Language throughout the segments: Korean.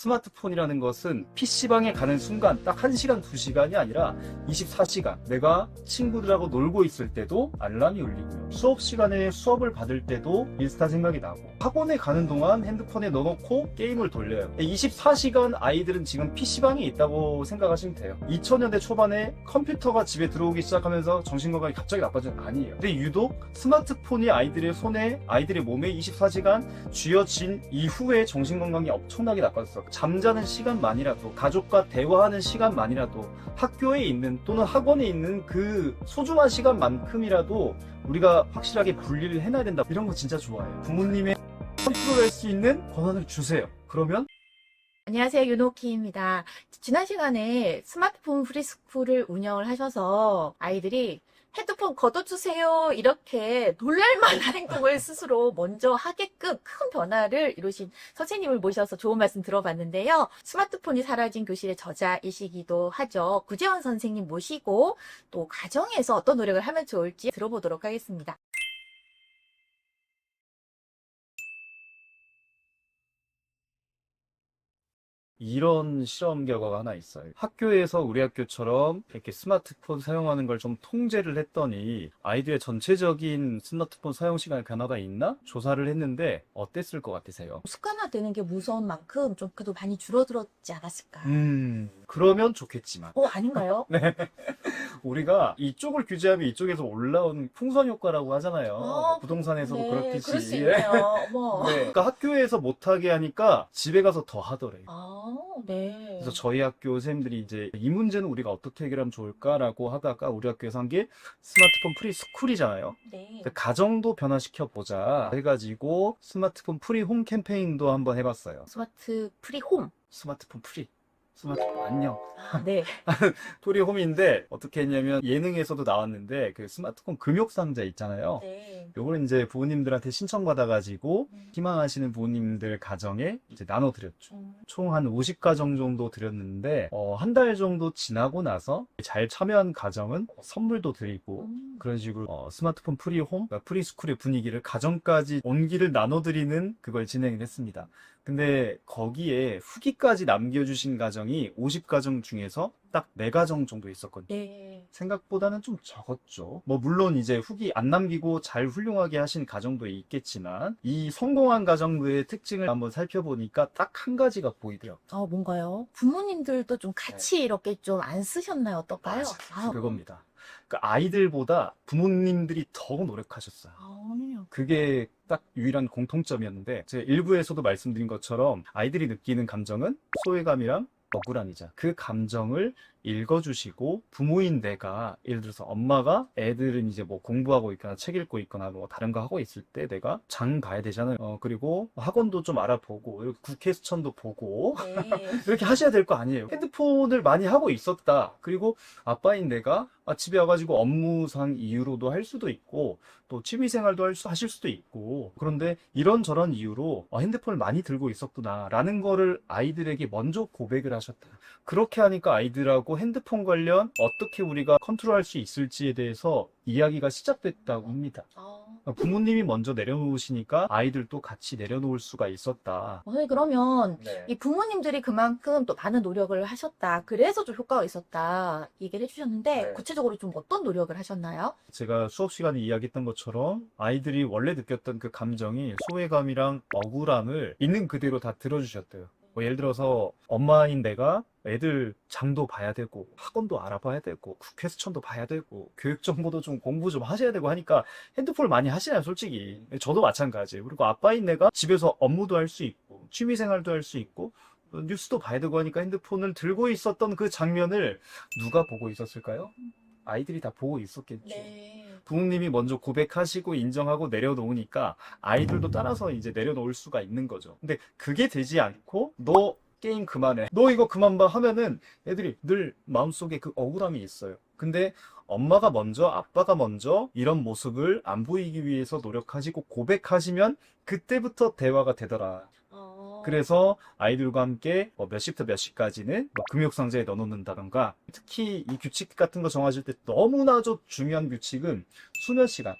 스마트폰이라는 것은 PC방에 가는 순간 딱 1시간, 2시간이 아니라 24시간 내가 친구들하고 놀고 있을 때도 알람이 울리고요. 수업 시간에 수업을 받을 때도 인스타 생각이 나고 학원에 가는 동안 핸드폰에 넣어놓고 게임을 돌려요. 24시간 아이들은 지금 PC방에 있다고 생각하시면 돼요. 2000년대 초반에 컴퓨터가 집에 들어오기 시작하면서 정신건강이 갑자기 나빠진 건 아니에요. 근데 유독 스마트폰이 아이들의 손에 아이들의 몸에 24시간 쥐어진 이후에 정신건강이 엄청나게 나빠졌어. 잠자는 시간만이라도 가족과 대화하는 시간만이라도 학교에 있는 또는 학원에 있는 그 소중한 시간만큼이라도 우리가 확실하게 분리를 해놔야 된다. 이런 거 진짜 좋아해요. 부모님의 컨트롤할 수 있는 권한을 주세요. 그러면 안녕하세요. 윤옥희입니다. 지난 시간에 스마트폰 프리스쿨을 운영을 하셔서 아이들이 핸드폰 걷어주세요 이렇게 놀랄만한 행동을 스스로 먼저 하게끔 큰 변화를 이루신 선생님을 모셔서 좋은 말씀 들어봤는데요. 스마트폰이 사라진 교실의 저자이시기도 하죠. 구재원 선생님 모시고 또 가정에서 어떤 노력을 하면 좋을지 들어보도록 하겠습니다. 이런 실험 결과가 하나 있어요. 학교에서 우리 학교처럼 이렇게 스마트폰 사용하는 걸 좀 통제를 했더니 아이들의 전체적인 스마트폰 사용 시간에 변화가 있나? 조사를 했는데 어땠을 것 같으세요? 습관화되는 게 무서운 만큼 좀 그래도 많이 줄어들었지 않았을까? 그러면 좋겠지만 아닌가요? 네. 우리가 이쪽을 규제하면 이쪽에서 올라오는 풍선 효과라고 하잖아요. 부동산에서도 네, 그렇듯이. 그럴 수 있네요. 어머. 네. 그러니까 학교에서 못하게 하니까 집에 가서 더 하더래요. 네. 그래서 저희 학교 선생님들이 이제 이 문제는 우리가 어떻게 해결하면 좋을까라고 하다가 우리 학교에서 한 게 스마트폰 프리 스쿨이잖아요. 네. 가정도 변화시켜 보자 해가지고 스마트폰 프리 홈 캠페인도 한번 해봤어요. 스마트 프리 홈. 스마트폰 프리. 스마트폰 안녕. 네. 프리 홈인데 어떻게 했냐면 예능에서도 나왔는데 그 스마트폰 금욕 상자 있잖아요. 네. 요걸 이제 부모님들한테 신청받아가지고 희망하시는 부모님들 가정에 이제 나눠드렸죠. 총 한 50가정 정도 드렸는데 한 달 정도 지나고 나서 잘 참여한 가정은 선물도 드리고 그런 식으로 스마트폰 프리홈, 그러니까 프리스쿨의 분위기를 가정까지 온기를 나눠드리는 그걸 진행을 했습니다. 근데 거기에 후기까지 남겨주신 가정이 50가정 중에서 딱 4가정 정도 있었거든요. 네. 생각보다는 좀 적었죠. 뭐 물론 이제 후기 안 남기고 잘 훌륭하게 하신 가정도 있겠지만 이 성공한 가정들의 특징을 한번 살펴보니까 딱 한 가지가 보이더라고요. 뭔가요? 부모님들도 좀 같이 이렇게 좀 안 쓰셨나요? 어떨까요? 그겁니다. 그러니까 아이들보다 부모님들이 더 노력하셨어요. 그게 딱 유일한 공통점이었는데 제 일부에서도 말씀드린 것처럼 아이들이 느끼는 감정은 소외감이랑 억울함이자 그 감정을 읽어주시고 부모인 내가 예를 들어서 엄마가 애들은 이제 뭐 공부하고 있거나 책 읽고 있거나 뭐 다른 거 하고 있을 때 내가 장 가야 되잖아요. 그리고 학원도 좀 알아보고 국회 수천도 보고 네. 이렇게 하셔야 될 거 아니에요. 핸드폰을 많이 하고 있었다. 그리고 아빠인 내가 집에 와가지고 업무상 이유로도 할 수도 있고 또 취미생활도 하실 수도 있고 그런데 이런저런 이유로 핸드폰을 많이 들고 있었구나 라는 거를 아이들에게 먼저 고백을 하셨다. 그렇게 하니까 아이들하고 핸드폰 관련 어떻게 우리가 컨트롤할 수 있을지에 대해서 이야기가 시작됐다고 합니다. 부모님이 먼저 내려놓으시니까 아이들도 같이 내려놓을 수가 있었다. 선생님, 그러면 네. 이 부모님들이 그만큼 또 많은 노력을 하셨다. 그래서 좀 효과가 있었다. 얘기를 해주셨는데 네. 구체적으로 좀 어떤 노력을 하셨나요? 제가 수업 시간에 이야기했던 것처럼 아이들이 원래 느꼈던 그 감정이 소외감이랑 억울함을 있는 그대로 다 들어주셨대요. 뭐 예를 들어서 엄마인 내가 애들 장도 봐야 되고 학원도 알아봐야 되고 국회 수천도 봐야 되고 교육 정보도 좀 공부 좀 하셔야 되고 하니까 핸드폰을 많이 하시나요, 솔직히. 저도 마찬가지예요. 그리고 아빠인 내가 집에서 업무도 할 수 있고 취미생활도 할 수 있고 뉴스도 봐야 되고 하니까 핸드폰을 들고 있었던 그 장면을 누가 보고 있었을까요? 아이들이 다 보고 있었겠죠. 네. 부모님이 먼저 고백하시고 인정하고 내려놓으니까 아이들도 따라서 이제 내려놓을 수가 있는 거죠. 근데 그게 되지 않고 너 게임 그만해, 너 이거 그만 봐 하면은 애들이 늘 마음속에 그 억울함이 있어요. 근데 엄마가 먼저 아빠가 먼저 이런 모습을 안 보이기 위해서 노력하시고 고백하시면 그때부터 대화가 되더라. 그래서 아이들과 함께 몇 시부터 몇 시까지는 금욕상자에 넣어놓는다던가 특히 이 규칙 같은 거 정하실 때 너무나도 중요한 규칙은 수면 시간.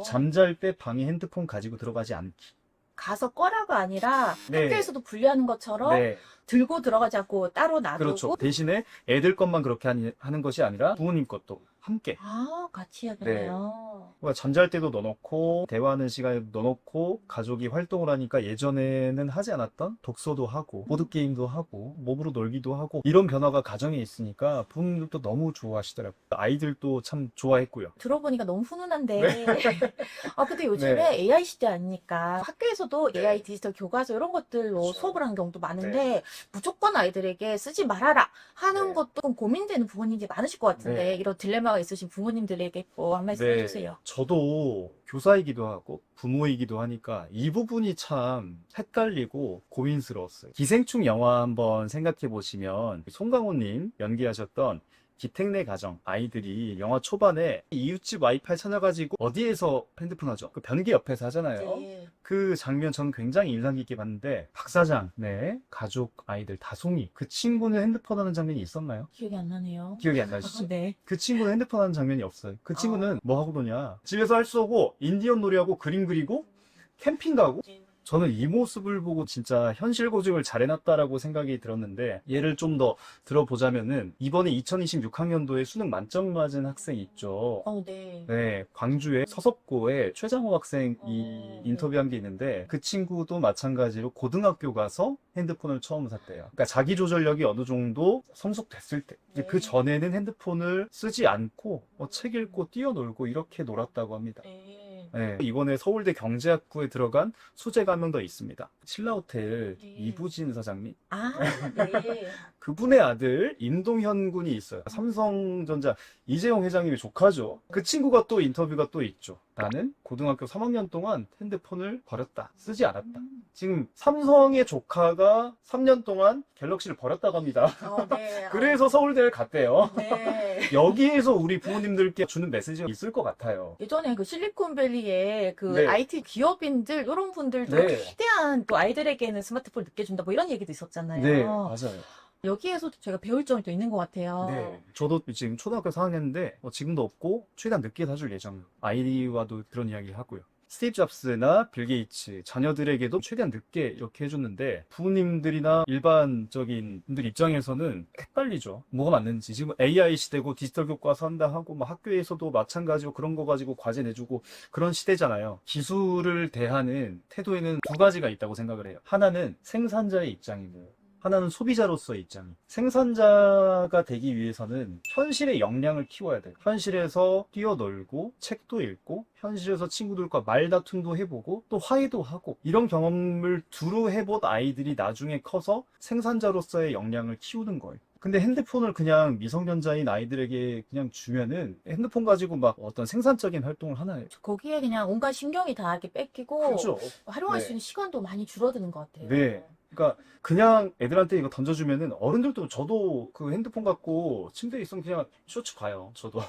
잠잘 때 방에 핸드폰 가지고 들어가지 않기. 가서 꺼라가 아니라 네. 학교에서도 분리하는 것처럼 네. 들고 들어가지 않고 따로 놔두고. 그렇죠. 대신에 애들 것만 그렇게 하는 것이 아니라 부모님 것도 함께. 아, 같이 해야겠네요. 그러니까 잠잘 때도 넣어놓고 대화하는 시간에도 넣어놓고 가족이 활동을 하니까 예전에는 하지 않았던 독서도 하고 보드게임도 하고 몸으로 놀기도 하고 이런 변화가 가정에 있으니까 부모님들도 너무 좋아하시더라고요. 아이들도 참 좋아했고요. 들어보니까 너무 훈훈한데. 네. 아, 근데 요즘에 네. AI 시대 아니니까 학교에서도 네. AI 디지털 교과서 이런 것들로 그렇죠. 수업을 하는 경우도 많은데 네. 무조건 아이들에게 쓰지 말아라 하는 네. 것도 좀 고민되는 부모님들이 많으실 것 같은데 네. 이런 딜레마가 있으신 부모님들에게 뭐 한 말씀 해주세요. 저도 교사이기도 하고 부모이기도 하니까 이 부분이 참 헷갈리고 고민스러웠어요. 기생충 영화 한번 생각해 보시면 송강호님 연기하셨던 기택내 가정 아이들이 영화 초반에 이웃집 와이파이 찾아가지고 어디에서 핸드폰 하죠? 그 변기 옆에서 하잖아요. 네. 그 장면 저는 굉장히 인상 깊게 봤는데 박 사장, 네 가족 아이들 다송이 그 친구는 핸드폰 하는 장면이 있었나요? 기억이 안 나네요. 기억이 안 나시죠? 네. 그 친구는 핸드폰 하는 장면이 없어요. 그 친구는 뭐 하고 노냐? 집에서 할 수 없고 인디언 놀이하고 그림 그리고 캠핑 가고. 저는 이 모습을 보고 진짜 현실 고증을 잘 해놨다라고 생각이 들었는데 예를 좀 더 들어보자면은 이번에 2026학년도에 수능 만점 맞은 학생이 있죠. 네. 네, 광주의 서섭고의 최장호 학생이 네. 인터뷰한 게 있는데 그 친구도 마찬가지로 고등학교 가서 핸드폰을 처음 샀대요. 그러니까 자기 조절력이 어느 정도 성숙됐을 때. 이제 그 전에는 핸드폰을 쓰지 않고 책 읽고 뛰어놀고 이렇게 놀았다고 합니다. 네, 이번에 서울대 경제학부에 들어간 소재가 한 명 더 있습니다. 신라호텔 네. 이부진 사장님. 아, 네. 그분의 아들 임동현 군이 있어요. 삼성전자 이재용 회장님의 조카죠. 그 친구가 또 인터뷰가 또 있죠. 나는 고등학교 3학년 동안 핸드폰을 버렸다. 쓰지 않았다. 지금 삼성의 조카가 3년 동안 갤럭시를 버렸다고 합니다. 네. 그래서 서울대를 갔대요. 네. 여기에서 우리 부모님들께 주는 메시지가 있을 것 같아요. 예전에 그 실리콘밸리의 그 네. IT 기업인들 이런 분들도 네. 최대한 또 아이들에게는 스마트폰을 늦게 준다 뭐 이런 얘기도 있었잖아요. 네, 맞아요. 여기에서도 제가 배울 점이 또 있는 것 같아요. 네. 저도 지금 초등학교 4학년인데 지금도 없고 최대한 늦게 사줄 예정이에요. 아이와도 그런 이야기 하고요. 스티브 잡스나 빌 게이츠 자녀들에게도 최대한 늦게 이렇게 해줬는데 부모님들이나 일반적인 분들 입장에서는 헷갈리죠. 뭐가 맞는지. 지금 AI 시대고 디지털 교과서 한다 하고 막 학교에서도 마찬가지로 그런 거 가지고 과제 내주고 그런 시대잖아요. 기술을 대하는 태도에는 두 가지가 있다고 생각을 해요. 하나는 생산자의 입장이고 하나는 소비자로서의 입장이. 생산자가 되기 위해서는 현실의 역량을 키워야 돼요. 현실에서 뛰어놀고 책도 읽고 현실에서 친구들과 말다툼도 해보고 또 화해도 하고 이런 경험을 두루 해본 아이들이 나중에 커서 생산자로서의 역량을 키우는 거예요. 근데 핸드폰을 그냥 미성년자인 아이들에게 그냥 주면은 핸드폰 가지고 막 어떤 생산적인 활동을 하나요? 거기에 그냥 온갖 신경이 다 이렇게 뺏기고 그렇죠. 활용할 네. 수 있는 시간도 많이 줄어드는 것 같아요. 네. 그러니까 그냥 애들한테 이거 던져주면은 어른들도 저도 그 핸드폰 갖고 침대에 있으면 그냥 쇼츠 봐요. 저도.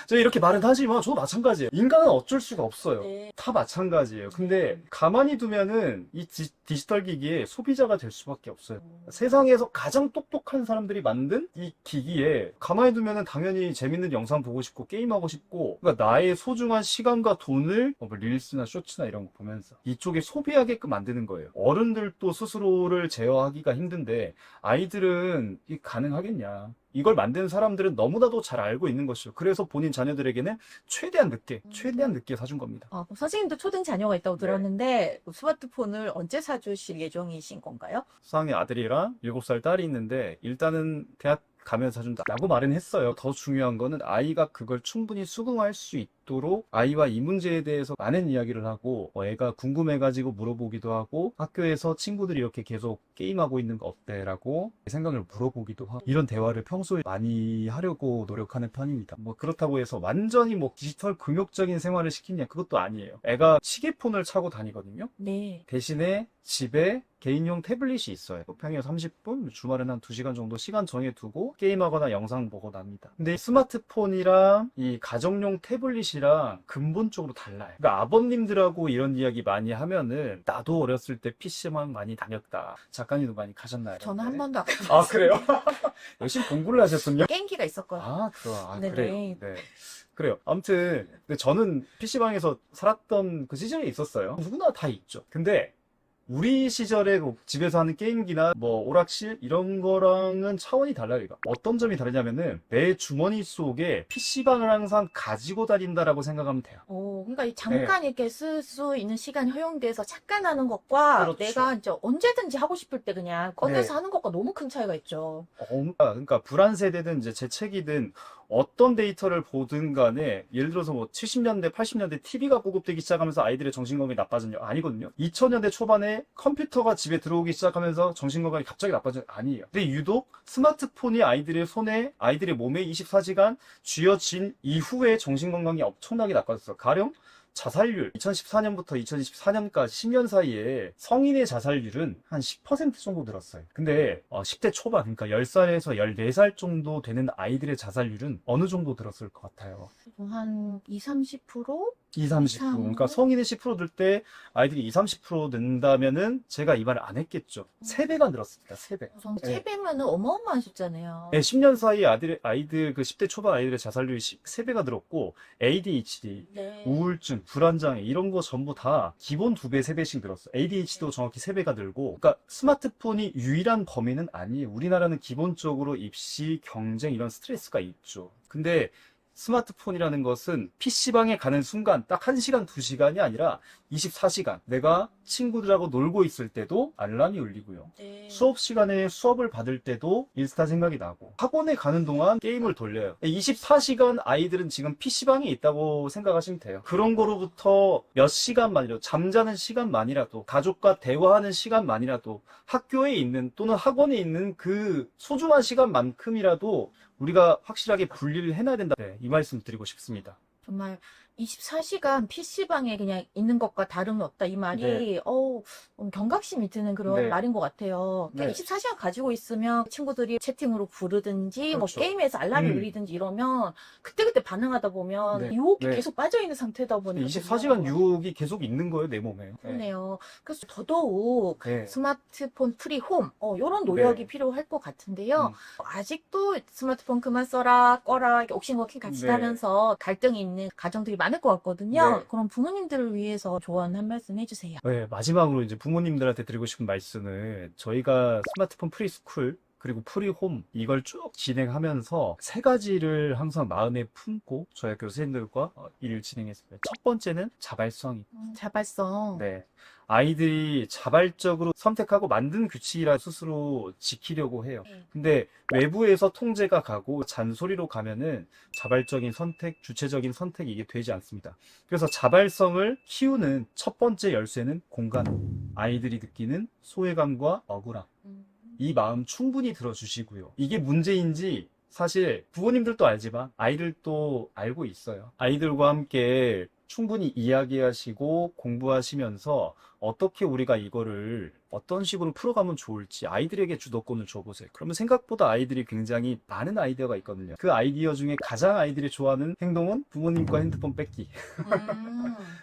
저 이렇게 말은 하지만 저도 마찬가지예요. 인간은 어쩔 수가 없어요. 네. 다 마찬가지예요. 근데 가만히 두면은 이 디지털 기기에 소비자가 될 수밖에 없어요. 세상에서 가장 똑똑한 사람들이 만든 이 기기에 가만히 두면은 당연히 재밌는 영상 보고 싶고 게임하고 싶고 그러니까 나의 소중한 시간과 돈을 뭐 릴스나 쇼츠나 이런 거 보면서 이쪽에 소비하게끔 만드는 거예요. 어른들도 스스로를 제어하기가 힘든데 아이들은 이게 가능하겠냐. 이걸 만드는 사람들은 너무나도 잘 알고 있는 것이죠. 그래서 본인 자녀들에게는 최대한 늦게 사준 겁니다. 선생님도 초등 자녀가 있다고 네. 들었는데 스마트폰을 언제 사주실 예정이신 건가요? 수상의 아들이랑 7살 딸이 있는데 일단은 대학 가면서 사준다 라고 말은 했어요. 더 중요한 거는 아이가 그걸 충분히 수긍할 수 있도록 아이와 이 문제에 대해서 많은 이야기를 하고 애가 궁금해가지고 물어보기도 하고 학교에서 친구들이 이렇게 계속 게임하고 있는 거 어때? 라고 생각을 물어보기도 하고 이런 대화를 평소에 많이 하려고 노력하는 편입니다. 뭐 그렇다고 해서 완전히 뭐 디지털 금욕적인 생활을 시키냐 그것도 아니에요. 애가 시계폰을 차고 다니거든요. 네. 대신에 집에 개인용 태블릿이 있어요. 평일 30분, 주말에는 한 2시간 정도 시간 정해두고 게임하거나 영상 보고 납니다. 근데 스마트폰이랑 이 가정용 태블릿이랑 근본적으로 달라요. 그러니까 아버님들하고 이런 이야기 많이 하면은 나도 어렸을 때 PC방 많이 다녔다. 작가님도 많이 가셨나요? 저는 한 번도 안 아, 그래요? 열심히 공부를 하셨군요. 게임기가 있었고요. 네네. 그래요. 네. 그래요. 아무튼 근데 저는 PC방에서 살았던 그 시절이 있었어요. 누구나 다 있죠. 근데 우리 시절에 그 집에서 하는 게임기나 뭐 오락실 이런 거랑은 차원이 달라요. 이거. 어떤 점이 다르냐면은 내 주머니 속에 PC방을 항상 가지고 다닌다라고 생각하면 돼요. 그러니까 이 잠깐 이렇게 쓸 수 있는 시간이 허용돼서 잠깐 하는 것과 그렇죠. 내가 이제 언제든지 하고 싶을 때 그냥 꺼내서 네. 하는 것과 너무 큰 차이가 있죠. 그러니까 불안 세대든 이제 재채기든 어떤 데이터를 보든 간에 예를 들어서 뭐 70년대, 80년대 TV가 보급되기 시작하면서 아이들의 정신건강이 나빠진 적 아니거든요. 2000년대 초반에 컴퓨터가 집에 들어오기 시작하면서 정신건강이 갑자기 나빠진 적 아니에요. 근데 유독 스마트폰이 아이들의 손에, 아이들의 몸에 24시간 쥐어진 이후에 정신건강이 엄청나게 나빠졌어요. 가령 자살률 2014년부터 2024년까지 10년 사이에 성인의 자살률은 한 10% 정도 늘었어요. 근데 10대 초반, 그러니까 10살에서 14살 정도 되는 아이들의 자살률은 어느 정도 늘었을 것 같아요? 한 20, 30%? 20, 30%. 그러니까 성인의 10% 늘 때 아이들이 20, 30% 는다면은 제가 이 말을 안 했겠죠. 3배가 늘었습니다. 3배. 세 배면은 어마어마한 숫자네요. 네, 10년 사이에 아이들 그 10대 초반 아이들의 자살률이 3배가 늘었고 ADHD, 네. 우울증, 불안장애 이런 거 전부 다 기본 2배, 3배씩 늘었어요. ADHD도 정확히 3배가 늘고 그러니까 스마트폰이 유일한 범위는 아니에요. 우리나라는 기본적으로 입시, 경쟁 이런 스트레스가 있죠. 근데 스마트폰이라는 것은 PC방에 가는 순간 딱 1시간, 2시간이 아니라 24시간 내가 친구들하고 놀고 있을 때도 알람이 울리고요. 네. 수업 시간에 수업을 받을 때도 인스타 생각이 나고 학원에 가는 동안 게임을 돌려요. 24시간 아이들은 지금 PC방에 있다고 생각하시면 돼요. 그런 거로부터 몇 시간만이라도 잠자는 시간만이라도 가족과 대화하는 시간만이라도 학교에 있는 또는 학원에 있는 그 소중한 시간만큼이라도 우리가 확실하게 분리를 해놔야 된다. 네, 이 말씀 드리고 싶습니다. 정말 24시간 PC방에 그냥 있는 것과 다름이 없다. 이 말이, 네. 경각심이 드는 그런 네. 말인 것 같아요. 그러니까 네. 24시간 가지고 있으면 친구들이 채팅으로 부르든지, 뭐 그렇죠. 게임에서 알람이 음. 울리든지 이러면 그때그때 반응하다 보면 네. 유혹이 네. 계속 빠져있는 상태다 보니까. 24시간 유혹이 계속 있는 거예요, 내 몸에. 네. 그러네요. 그래서 더더욱 네. 스마트폰 프리 홈, 이런 노력이 네. 필요할 것 같은데요. 음. 아직도 스마트폰 그만 써라, 꺼라, 이렇게 옥신각신 같이 네. 하면서 갈등이 있는 가정들이 많을 것 같거든요. 네. 그럼 부모님들을 위해서 조언 한 말씀 해주세요. 네, 마지막으로 이제 부모님들한테 드리고 싶은 말씀은 저희가 스마트폰 프리스쿨 그리고 프리홈 이걸 쭉 진행하면서 3가지를 항상 마음에 품고 저희 학교 선생님들과 일을 진행했습니다. 첫 번째는 자발성이. 자발성. 네. 아이들이 자발적으로 선택하고 만든 규칙이라 스스로 지키려고 해요. 근데 외부에서 통제가 가고 잔소리로 가면은 자발적인 선택, 주체적인 선택이 이게 되지 않습니다. 그래서 자발성을 키우는 첫 번째 열쇠는 공감. 아이들이 느끼는 소외감과 억울함. 이 마음 충분히 들어주시고요. 이게 문제인지 사실 부모님들도 알지만 아이들도 알고 있어요. 아이들과 함께 충분히 이야기하시고 공부하시면서 어떻게 우리가 이거를 어떤 식으로 풀어가면 좋을지 아이들에게 주도권을 줘보세요. 그러면 생각보다 아이들이 굉장히 많은 아이디어가 있거든요. 그 아이디어 중에 가장 아이들이 좋아하는 행동은 부모님과 핸드폰 뺏기.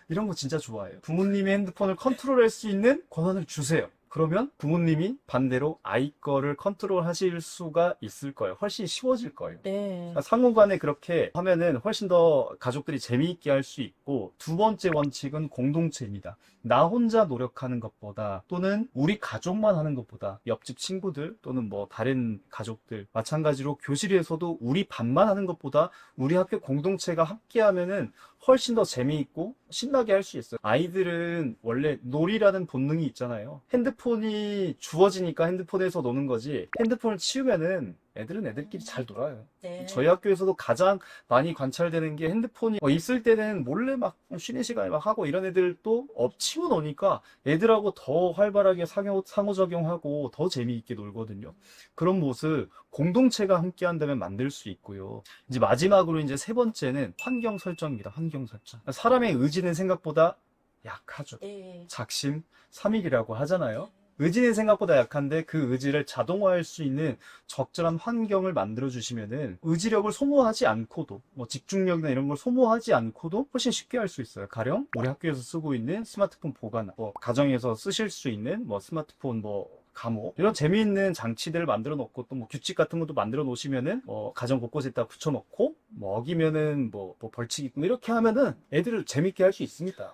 이런 거 진짜 좋아해요. 부모님의 핸드폰을 컨트롤할 수 있는 권한을 주세요. 그러면 부모님이 반대로 아이 거를 컨트롤 하실 수가 있을 거예요. 훨씬 쉬워질 거예요. 네. 그러니까 상호간에 그렇게 하면은 훨씬 더 가족들이 재미있게 할 수 있고, 두 번째 원칙은 공동체입니다. 나 혼자 노력하는 것보다 또는 우리 가족만 하는 것보다 옆집 친구들 또는 뭐 다른 가족들 마찬가지로 교실에서도 우리 반만 하는 것보다 우리 학교 공동체가 함께 하면은 훨씬 더 재미있고 신나게 할 수 있어요. 아이들은 원래 놀이라는 본능이 있잖아요. 핸드폰이 주어지니까 핸드폰에서 노는 거지, 핸드폰을 치우면은 애들은 애들끼리 잘 놀아요. 네. 저희 학교에서도 가장 많이 관찰되는 게 핸드폰이 있을 때는 몰래 막 쉬는 시간에 막 하고 이런 애들도 치워놓으니까 애들하고 더 활발하게 상호작용하고 더 재미있게 놀거든요. 그런 모습 공동체가 함께 한다면 만들 수 있고요. 이제 마지막으로 이제 세 번째는 환경 설정입니다. 환경 설정. 사람의 의지는 생각보다 약하죠. 네. 작심 삼일이라고 하잖아요. 의지는 생각보다 약한데 그 의지를 자동화할 수 있는 적절한 환경을 만들어 주시면은 의지력을 소모하지 않고도 뭐 집중력이나 이런 걸 소모하지 않고도 훨씬 쉽게 할 수 있어요. 가령 우리 학교에서 쓰고 있는 스마트폰 보관, 뭐 가정에서 쓰실 수 있는 뭐 스마트폰 뭐 감옥 이런 재미있는 장치들을 만들어 놓고 또 뭐 규칙 같은 것도 만들어 놓으시면은 가정 곳곳에다 붙여 놓고 뭐 어기면은 뭐 벌칙 있고 이렇게 하면은 애들을 재밌게 할 수 있습니다.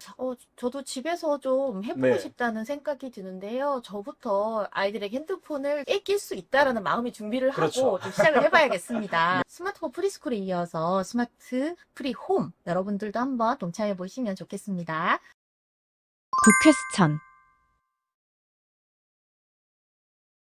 저도 집에서 좀 해보고 네. 싶다는 생각이 드는데요. 저부터 아이들에게 핸드폰을 뺏길 수 있다라는 마음의 준비를 그렇죠. 하고 좀 시작을 해봐야겠습니다. 스마트폰 프리스쿨에 이어서 스마트 프리홈 여러분들도 한번 동참해 보시면 좋겠습니다. 국회수천